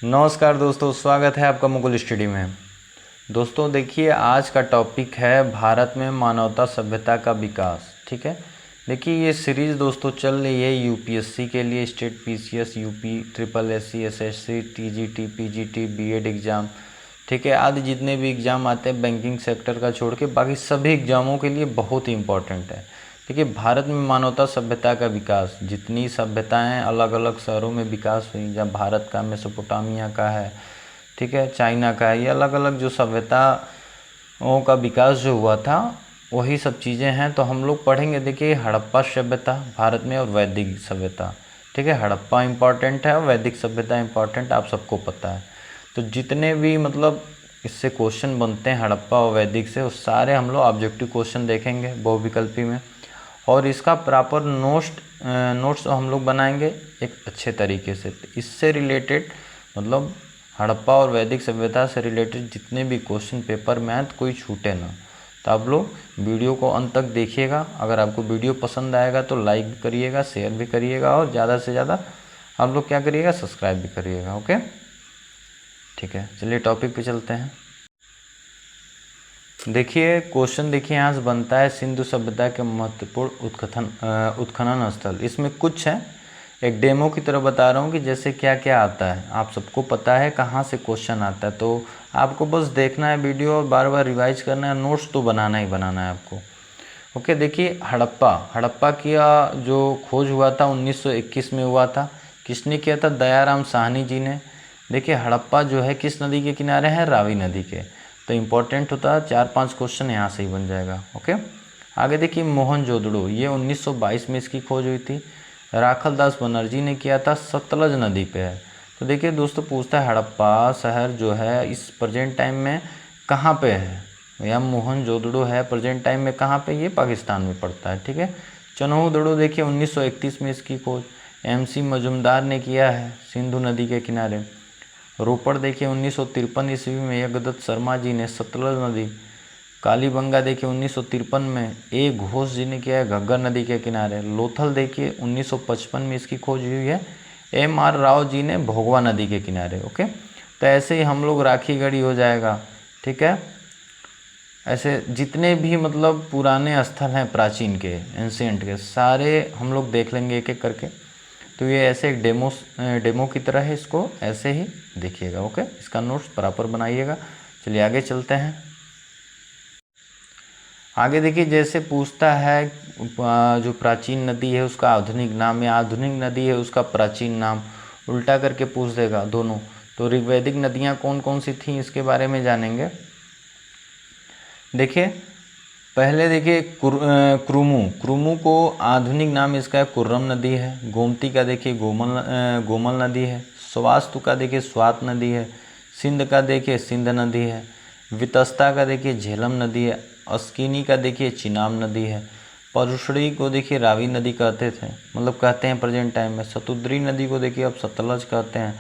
नमस्कार दोस्तों, स्वागत है आपका मुकुल स्टडी में। दोस्तों देखिए, आज का टॉपिक है भारत में मानवता सभ्यता का विकास। ठीक है, देखिए ये सीरीज़ दोस्तों चल रही है यूपीएससी के लिए, state PCS, UP, triple SC, SSC, TGT, PGT, BEd exam. ठीक है, आदि जितने भी एग्ज़ाम आते हैं बैंकिंग सेक्टर का छोड़ के बाकी सभी एग्ज़ामों के लिए बहुत ही इम्पोर्टेंट है। देखिए, भारत में मानवता सभ्यता का विकास, जितनी सभ्यताएं अलग अलग शहरों में विकास हुई, जब भारत का मेसोपोटामिया का है, ठीक है, चाइना का है, ये अलग अलग जो सभ्यताओं का विकास जो हुआ था वही सब चीज़ें हैं। तो हम लोग पढ़ेंगे। देखिए, हड़प्पा सभ्यता भारत में और वैदिक सभ्यता। ठीक है, हड़प्पा इम्पॉर्टेंट है और वैदिक सभ्यता इम्पॉर्टेंट, आप सबको पता है। तो जितने भी मतलब इससे क्वेश्चन बनते हैं हड़प्पा और वैदिक से, वो सारे हम लोग ऑब्जेक्टिव क्वेश्चन देखेंगे बहुविकल्पी में, और इसका प्रॉपर नोट्स हम लोग बनाएंगे एक अच्छे तरीके से। इससे रिलेटेड मतलब हड़प्पा और वैदिक सभ्यता से रिलेटेड जितने भी क्वेश्चन पेपर में हैं तो कोई छूटे ना। तो आप लोग वीडियो को अंत तक देखिएगा। अगर आपको वीडियो पसंद आएगा तो लाइक भी करिएगा, शेयर भी करिएगा, और ज़्यादा से ज़्यादा आप लोग क्या करिएगा, सब्सक्राइब भी करिएगा। ओके, ठीक है, चलिए टॉपिक पे चलते हैं। देखिए क्वेश्चन, देखिए यहाँ से बनता है सिंधु सभ्यता के महत्वपूर्ण उत्खनन स्थल। इसमें कुछ है, एक डेमो की तरह बता रहा हूँ कि जैसे क्या क्या आता है। आप सबको पता है कहाँ से क्वेश्चन आता है, तो आपको बस देखना है वीडियो और बार बार रिवाइज करना है, नोट्स तो बनाना ही बनाना है आपको। ओके, देखिए हड़प्पा का जो खोज हुआ था 1921 में हुआ था। किसने किया था? दयाराम साहनी जी ने। देखिए हड़प्पा जो है किस नदी के किनारे है? रावी नदी के। तो इम्पोर्टेंट होता है, 4-5 क्वेश्चन यहाँ से ही बन जाएगा। ओके, आगे देखिए मोहनजोदड़ो, ये 1922 में इसकी खोज हुई थी। राखल दास बनर्जी ने किया था, सतलज नदी पे है। तो देखिए दोस्तों, पूछता है हड़प्पा शहर जो है इस प्रेजेंट टाइम में कहाँ पे है, या मोहनजोदड़ो है प्रेजेंट टाइम में कहाँ पे? ये पाकिस्तान में पड़ता है। ठीक है, चन्होदड़ो देखिए 1931 में इसकी खोज MC मजुमदार ने किया है, सिंधु नदी के किनारे। रोपड़ देखिए 1953 ईस्वी में यज्ञदत्त शर्मा जी ने, सतलज नदी। कालीबंगा देखिए 1953 में घोष जी ने किया है, घग्गर नदी के किनारे। लोथल देखिए 1955 में इसकी खोज हुई है, MR राव जी ने, भोगवा नदी के किनारे। ओके, तो ऐसे ही हम लोग राखीगढ़ी हो जाएगा। ठीक है, ऐसे जितने भी मतलब पुराने स्थल हैं प्राचीन के, एंशियंट के, सारे हम लोग देख लेंगे एक एक करके। तो ये ऐसे एक डेमो की तरह है, इसको ऐसे ही देखिएगा। ओके, इसका नोट्स प्रॉपर बनाइएगा। चलिए आगे चलते हैं। आगे देखिए, जैसे पूछता है जो प्राचीन नदी है उसका आधुनिक नाम, या आधुनिक नदी है उसका प्राचीन नाम, उल्टा करके पूछ देगा दोनों। तो ऋग्वैदिक नदियाँ कौन कौन सी थीं इसके बारे में जानेंगे। देखिए पहले देखिए क्रुमु को आधुनिक नाम इसका है कुर्रम नदी है। गोमती का देखिए गोमल नदी है। स्वास्तु का देखिए स्वात नदी है। सिंध का देखिए सिंध नदी है। वितस्ता का देखिए झेलम नदी है। अस्किनी का देखिए चिनाब नदी है। परुषड़ी को देखिए रावी नदी कहते थे, मतलब कहते हैं प्रेजेंट टाइम में। सतुद्री नदी को देखिए अब सतलज कहते हैं।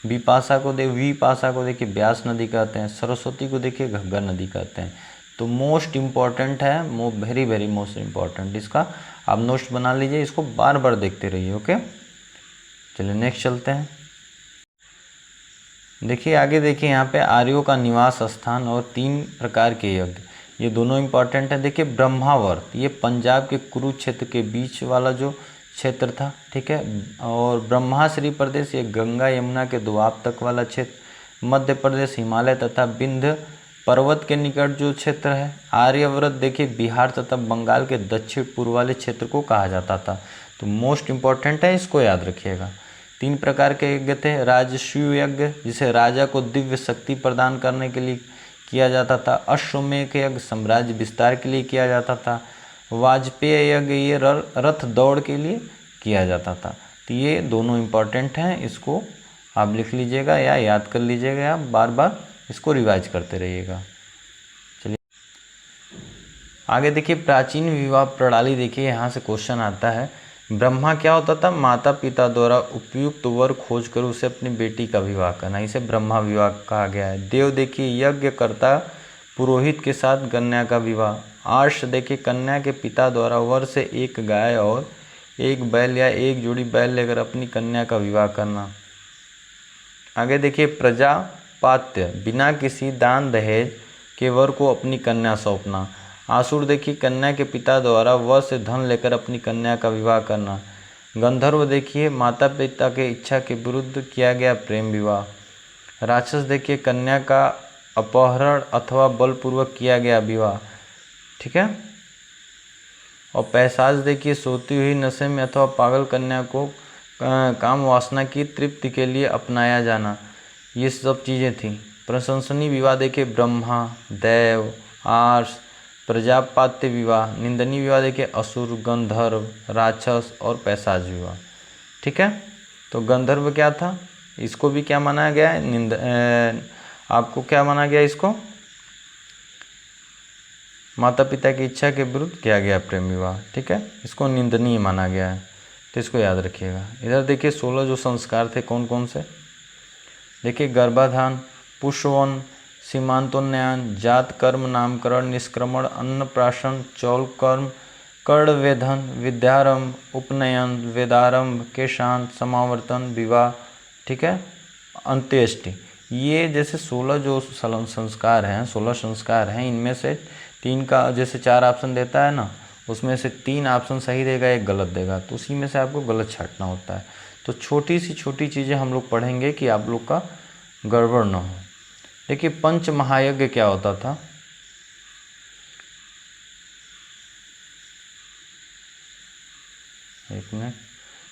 विपाशा को देखिए ब्यास नदी कहते हैं। सरस्वती को देखिए घग्गर नदी कहते हैं। तो मोस्ट इम्पॉर्टेंट है, वेरी वेरी मोस्ट इम्पॉर्टेंट, इसका आप नोट्स बना लीजिए, इसको बार बार देखते रहिए। ओके, चलिए नेक्स्ट चलते हैं। देखिए आगे देखिए, यहाँ पे आर्यों का निवास स्थान और 3 प्रकार के यज्ञ, ये दोनों इम्पॉर्टेंट है। देखिए ब्रह्मावर्त, ये पंजाब के कुरुक्षेत्र के बीच वाला जो क्षेत्र था। ठीक है, और ब्रह्माश्री प्रदेश, ये गंगा यमुना के दोआब तक वाला क्षेत्र। मध्य प्रदेश हिमालय तथा विंध्य पर्वत के निकट जो क्षेत्र है। आर्यव्रत देखिए बिहार तथा बंगाल के दक्षिण पूर्व वाले क्षेत्र को कहा जाता था। तो मोस्ट इम्पॉर्टेंट है, इसको याद रखिएगा। 3 प्रकार के यज्ञ थे। राजसूय यज्ञ, जिसे राजा को दिव्य शक्ति प्रदान करने के लिए किया जाता था। अश्वमेध यज्ञ साम्राज्य विस्तार के लिए किया जाता था। वाजपेय यज्ञ, ये रथ दौड़ के लिए किया जाता था। तो ये दोनों इम्पॉर्टेंट हैं, इसको आप लिख लीजिएगा या याद कर लीजिएगा, या बार बार इसको रिवाइज करते रहिएगा। चलिए आगे देखिए, प्राचीन विवाह प्रणाली। देखिए यहाँ से क्वेश्चन आता है, ब्रह्मा क्या होता था? माता पिता द्वारा उपयुक्त वर खोज कर उसे अपनी बेटी का विवाह करना, इसे ब्रह्मा विवाह कहा गया है। देव देखिए यज्ञकर्ता पुरोहित के साथ कन्या का विवाह। आर्ष देखिए कन्या के पिता द्वारा वर से एक गाय और एक बैल या एक जोड़ी बैल लेकर अपनी कन्या का विवाह करना। आगे देखिए प्रजापात्य, बिना किसी दान दहेज के वर को अपनी कन्या सौंपना। आसुर देखिए कन्या के पिता द्वारा वर से धन लेकर अपनी कन्या का विवाह करना। गंधर्व देखिए माता पिता के इच्छा के विरुद्ध किया गया प्रेम विवाह। राक्षस देखिए कन्या का अपहरण अथवा बलपूर्वक किया गया विवाह, ठीक है। और पैशाच देखिए सोती हुई नशे में अथवा पागल कन्या को काम वासना की तृप्ति के लिए अपनाया जाना, ये सब चीज़ें थीं। प्रशंसनीय विवाह देखिए ब्रह्मा, देव, आर्ष, प्रजापात्य विवाह। निंदनीय विवाह देखिए असुर, गंधर्व, राक्षस और पैशाच विवाह, ठीक है। तो गंधर्व क्या था, इसको भी क्या माना गया है, आपको क्या माना गया, इसको माता पिता की इच्छा के विरुद्ध किया गया प्रेम विवाह, ठीक है। इसको निंदनीय माना गया है, तो इसको याद रखिएगा। इधर देखिए 16 जो संस्कार थे कौन कौन से, देखिए गर्भाधान, पुष्पवन, सीमांतोन्नयन, जात कर्म, नामकरण, निष्क्रमण, अन्नप्राशन, चौल कर्म, कर्णवेधन, विद्यारंभ, उपनयन, वेदारंभ, केशांत, समावर्तन, विवाह, ठीक है, अंत्येष्टि। ये जैसे 16 जो संस्कार हैं, 16 संस्कार हैं, इनमें से 3 का जैसे 4 ऑप्शन देता है ना, उसमें से 3 ऑप्शन सही देगा, 1 गलत देगा, तो उसी में से आपको गलत छांटना होता है। तो छोटी सी छोटी चीज़ें हम लोग पढ़ेंगे कि आप लोग का गड़बड़ ना हो। देखिए पंच महायज्ञ क्या होता था, एक मिनट।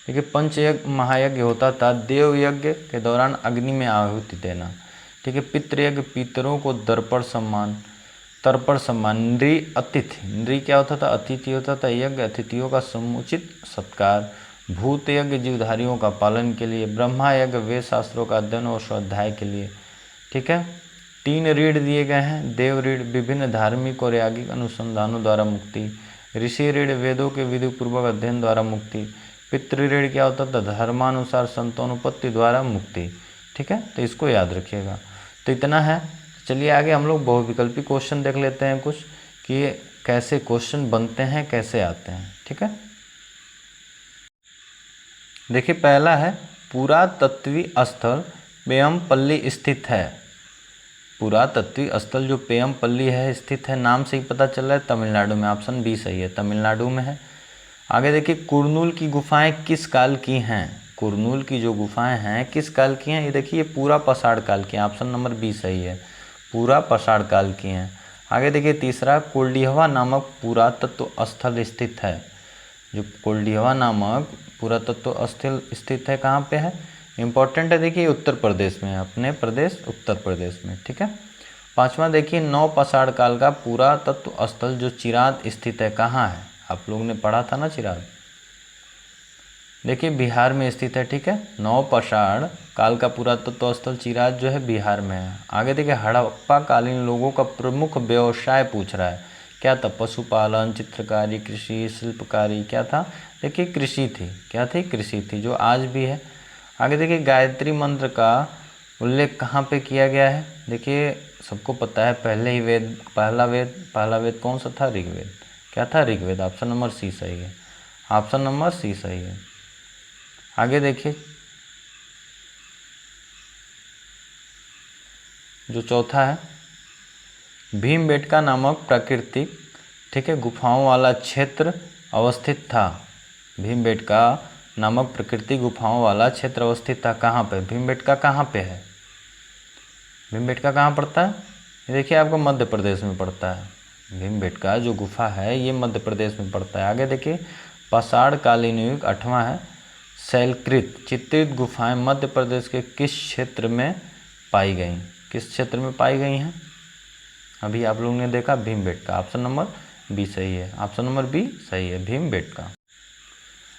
देखिए पंच महायज्ञ होता था देव यज्ञ के दौरान अग्नि में आहुति देना, ठीक है। पितृयज्ञ, पितरों को तर्पण सम्मान। नृ अतिथि, नृ क्या होता था, अतिथि होता था। यज्ञ अतिथियों का समुचित सत्कार। भूत यज्ञ जीवधारियों का पालन के लिए। ब्रह्मा यज्ञ वेद शास्त्रों का अध्ययन और स्वाध्याय के लिए, ठीक है। 3 ऋण दिए गए हैं, देव ऋण विभिन्न धार्मिक और याज्ञिक अनुसंधानों द्वारा मुक्ति। ऋषि ऋण वेदों के विधिपूर्वक अध्ययन द्वारा मुक्ति। पितृ ऋण क्या होता था, धर्मानुसार संतानोत्पत्ति द्वारा मुक्ति, ठीक है। तो इसको याद रखिएगा। तो इतना है। चलिए आगे हम लोग बहुविकल्पी क्वेश्चन देख लेते हैं कुछ, कि कैसे क्वेश्चन बनते हैं, कैसे आते हैं, ठीक है। देखिए पहला है पुरातत्वीय स्थल पेयमपल्ली स्थित है। पुरातत्वीय स्थल जो पेयमपल्ली है स्थित है, नाम से ही पता चल रहा है तमिलनाडु में। ऑप्शन बी सही है, तमिलनाडु में है। आगे देखिए कुरनूल की गुफाएं किस काल की हैं। कुरनूल की जो गुफाएं हैं किस काल की हैं, ये देखिए पूरा पाषाण काल की हैं। ऑप्शन नंबर बी सही है, पूरा पाषाण काल की हैं। आगे देखिए तीसरा कोल्डिहवा नामक पुरातत्व स्थल स्थित है। जो कोल्डिहवा नामक पुरातत्व स्थल स्थित है कहाँ पे है, इम्पोर्टेंट है। देखिए उत्तर प्रदेश में, अपने प्रदेश उत्तर प्रदेश में, ठीक है। पांचवा देखिए नवपाषाण काल का पुरातत्व स्थल जो चिराद स्थित है कहाँ है, आप लोगों ने पढ़ा था ना चिराद, देखिए बिहार में स्थित है, ठीक है। नवपाषाण काल का पुरातत्व स्थल चिराद जो है बिहार में है। आगे देखिए हड़प्पा कालीन लोगों का प्रमुख व्यवसाय पूछ रहा है, क्या था, पशुपालन, चित्रकारी, कृषि, शिल्पकारी, क्या था, देखिए कृषि थी, क्या थी, कृषि थी, जो आज भी है। आगे देखिए गायत्री मंत्र का उल्लेख कहाँ पे किया गया है, देखिए सबको पता है पहले ही वेद, पहला वेद कौन सा था, ऋग्वेद, क्या था, ऋग्वेद। ऑप्शन नंबर सी सही है, ऑप्शन नंबर सी सही है। आगे देखिए जो चौथा है भीमबेटका नामक प्राकृतिक, ठीक है, गुफाओं वाला क्षेत्र अवस्थित था। भीमबेटका नामक प्राकृतिक गुफाओं वाला क्षेत्र अवस्थित था कहाँ पे, भीमबेटका कहाँ पे है, भीमबेटका कहाँ पड़ता है, ये देखिए आपको मध्य प्रदेश में पड़ता है। भीमबेटका जो गुफा है ये मध्य प्रदेश में पड़ता है। आगे देखिए पाषाण कालीन युग, 8वां है शैलकृत चित्रित गुफाएं मध्य प्रदेश के किस क्षेत्र में पाई गई, किस क्षेत्र में पाई गई हैं, अभी आप लोगों ने देखा भीमबेटका। ऑप्शन नंबर बी सही है, ऑप्शन नंबर बी सही है, भीमबेटका।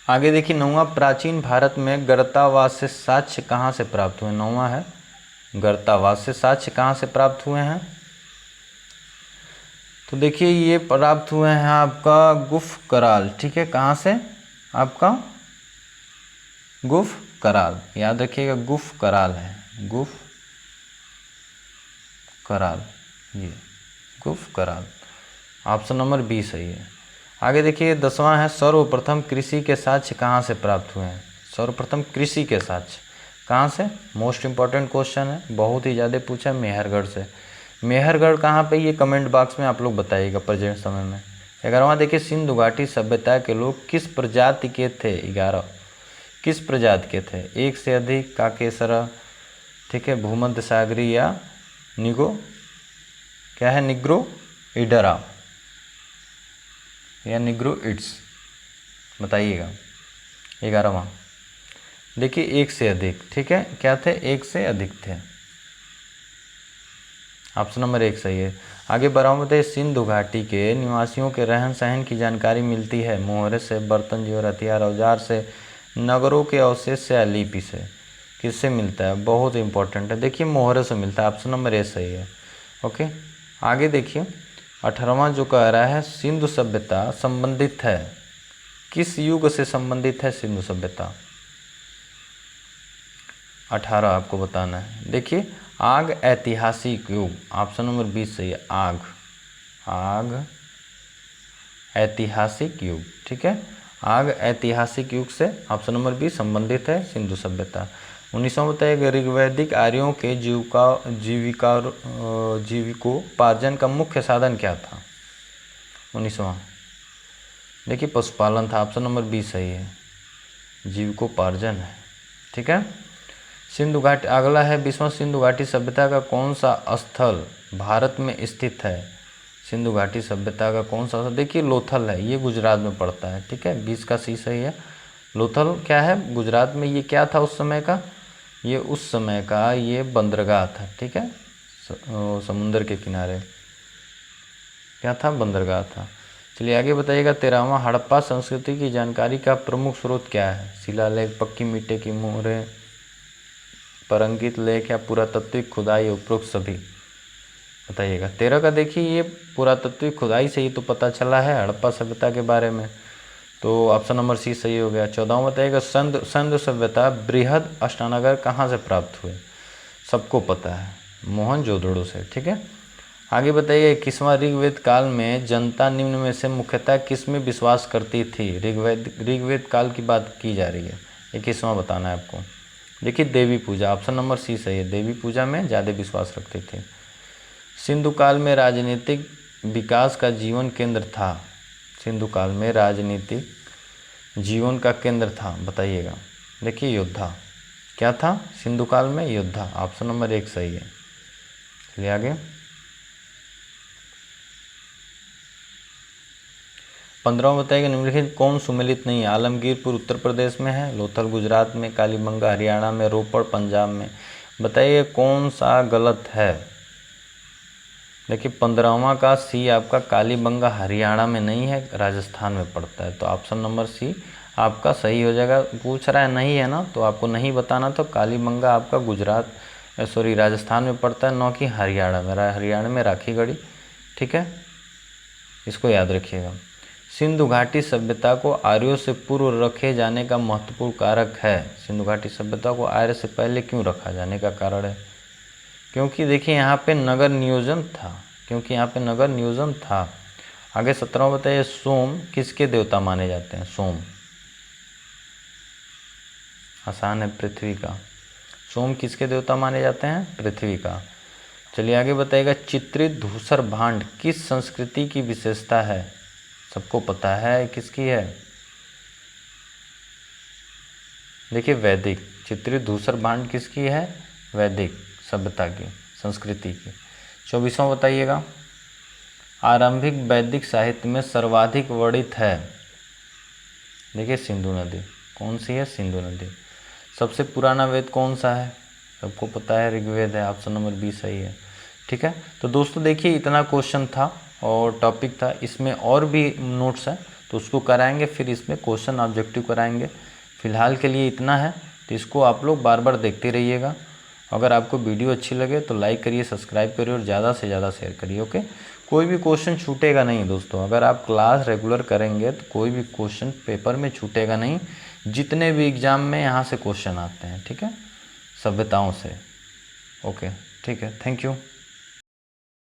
आगे देखिए 9वां प्राचीन भारत में गर्तावास्य साक्ष्य कहाँ से प्राप्त हुए, 9वां है गर्तावास्य साक्ष्य कहाँ से प्राप्त हुए हैं, तो देखिए ये प्राप्त हुए हैं आपका गुफ कराल, ठीक है, कहाँ से, आपका गुफ कराल, याद रखिएगा गुफ कराल है, गुफ कराल, ये गुफ कराल, ऑप्शन नंबर बी सही है। आगे देखिए 10वां है सर्वप्रथम कृषि के साक्ष्य कहाँ से प्राप्त हुए हैं, सर्वप्रथम कृषि के साक्ष्य कहाँ से? मोस्ट इम्पॉर्टेंट क्वेश्चन है, बहुत ही ज़्यादा पूछा है, मेहरगढ़ से। मेहरगढ़ कहाँ पे, ये कमेंट बॉक्स में आप लोग बताइएगा प्रेजेंट समय में। 11वां देखिए, सिंधु घाटी सभ्यता के लोग किस प्रजाति के थे? 11 किस प्रजाति के थे? एक से अधिक, काकेसरा, ठीक है, भूमध्य सागरी या निगो, क्या है, निग्रो इडरा या निग्रो इड्स, बताइएगा। 11वां देखिए, एक से अधिक, ठीक है, क्या थे? एक से अधिक थे, ऑप्शन नंबर 1 सही है। आगे बढ़ाओ, बताइए सिंधु घाटी के निवासियों के रहन सहन की जानकारी मिलती है मोहरे से, बर्तन जोर, हथियार औजार से, नगरों के अवशेष से या लिपि से? किससे मिलता है? बहुत इंपॉर्टेंट है, देखिए मोहरे से मिलता है, ऑप्शन नंबर ए सही है। ओके, आगे देखिए 18वां जो कह रहा है, सिंधु सभ्यता संबंधित है, किस युग से संबंधित है सिंधु सभ्यता? 18 आपको बताना है। देखिए, आग ऐतिहासिक युग, ऑप्शन नंबर 20 सही है। आग ऐतिहासिक युग, ठीक है, आग ऐतिहासिक युग से ऑप्शन नंबर 20 संबंधित है सिंधु सभ्यता। 19वां बताइए, ऋग्वैदिक आर्यों के जीविकोपार्जन का मुख्य साधन क्या था? 19वां देखिए, पशुपालन था, ऑप्शन नंबर 20 सही है, जीविकोपार्जन है, ठीक है। सिंधु घाटी, अगला है 20वां, सिंधु घाटी सभ्यता का कौन सा स्थल भारत में स्थित है? सिंधु घाटी सभ्यता का कौन सा स्थल? देखिए लोथल है, ये गुजरात में पड़ता है, ठीक है, 20 का सी सही है। लोथल क्या है? गुजरात में। ये क्या था उस समय का? ये उस समय का ये बंदरगाह था, ठीक है, समुद्र के किनारे क्या था? बंदरगाह था। चलिए आगे बताइएगा 13वां, हड़प्पा संस्कृति की जानकारी का प्रमुख स्रोत क्या है? शिलालेख, पक्की मिट्टी की मोहरें, परंकित लेख या पुरातात्विक खुदाई, उपरोक्त सभी, बताइएगा। 13 का देखिए, ये पुरातात्विक खुदाई से ही तो पता चला है हड़प्पा सभ्यता के बारे में, तो ऑप्शन नंबर सी सही हो गया। 14वां बताइएगा, सिंधु सभ्यता बृहद अष्टानगर कहाँ से प्राप्त हुए? सबको पता है, मोहनजोदड़ो से, ठीक है। आगे बताइए 21वां, ऋग्वेद काल में जनता निम्न में से मुख्यतः किस में विश्वास करती थी? ऋग्वेद काल की बात की जा रही है। 21वां बताना है आपको। देखिए देवी पूजा, ऑप्शन नंबर सी सही है, देवी पूजा में ज़्यादा विश्वास रखते थे। सिंधु काल में राजनीतिक विकास का जीवन केंद्र था? सिंधु काल में राजनीतिक जीवन का केंद्र था, बताइएगा। देखिए योद्धा, क्या था सिंधु काल में? योद्धा, ऑप्शन नंबर 1 सही है। चलिए आगे 15वां बताइएगा, निम्नलिखित कौन सुमेलित नहीं है? आलमगीरपुर उत्तर प्रदेश में है, लोथल गुजरात में, कालीबंगा हरियाणा में, रोपड़ पंजाब में, बताइए कौन सा गलत है? देखिए 15वां का सी आपका कालीबंगा हरियाणा में नहीं है, राजस्थान में पड़ता है, तो ऑप्शन नंबर सी आपका सही हो जाएगा। पूछ रहा है नहीं है ना, तो आपको नहीं बताना, तो कालीबंगा आपका राजस्थान में पड़ता है, न कि हरियाणा में। हरियाणा में राखीगढ़ी, ठीक है, इसको याद रखिएगा। सिंधु घाटी सभ्यता को आर्यों से पूर्व रखे जाने का महत्वपूर्ण कारक है? सिंधु घाटी सभ्यता को आर्य से पहले क्यों रखा जाने का कारण है? क्योंकि देखिए यहाँ पे नगर नियोजन था, आगे 17वां बताइए, सोम किसके देवता माने जाते हैं? सोम आसान है, पृथ्वी का। सोम किसके देवता माने जाते हैं? पृथ्वी का। चलिए आगे बताइएगा, चित्रित धूसर भांड किस संस्कृति की विशेषता है? सबको पता है किसकी है? देखिए वैदिक। चित्रित धूसर भांड किसकी है? वैदिक सभ्यता की, संस्कृति की। 24वां बताइएगा, आरंभिक वैदिक साहित्य में सर्वाधिक वर्णित है? देखिए सिंधु नदी। कौन सी है? सिंधु नदी। सबसे पुराना वेद कौन सा है? सबको पता है, ऋग्वेद है, ऑप्शन नंबर 20 सही है, ठीक है। तो दोस्तों देखिए इतना क्वेश्चन था और टॉपिक था, इसमें और भी नोट्स हैं तो उसको कराएंगे, फिर इसमें क्वेश्चन ऑब्जेक्टिव कराएंगे। फिलहाल के लिए इतना है, तो इसको आप लोग बार बार देखते रहिएगा। अगर आपको वीडियो अच्छी लगे तो लाइक करिए, सब्सक्राइब करिए और ज़्यादा से ज़्यादा शेयर करिए। ओके, कोई भी क्वेश्चन छूटेगा नहीं दोस्तों, अगर आप क्लास रेगुलर करेंगे तो कोई भी क्वेश्चन पेपर में छूटेगा नहीं। जितने भी एग्ज़ाम में यहाँ से क्वेश्चन आते हैं, ठीक है, सभ्यताओं से। ओके, ठीक है, थैंक यू।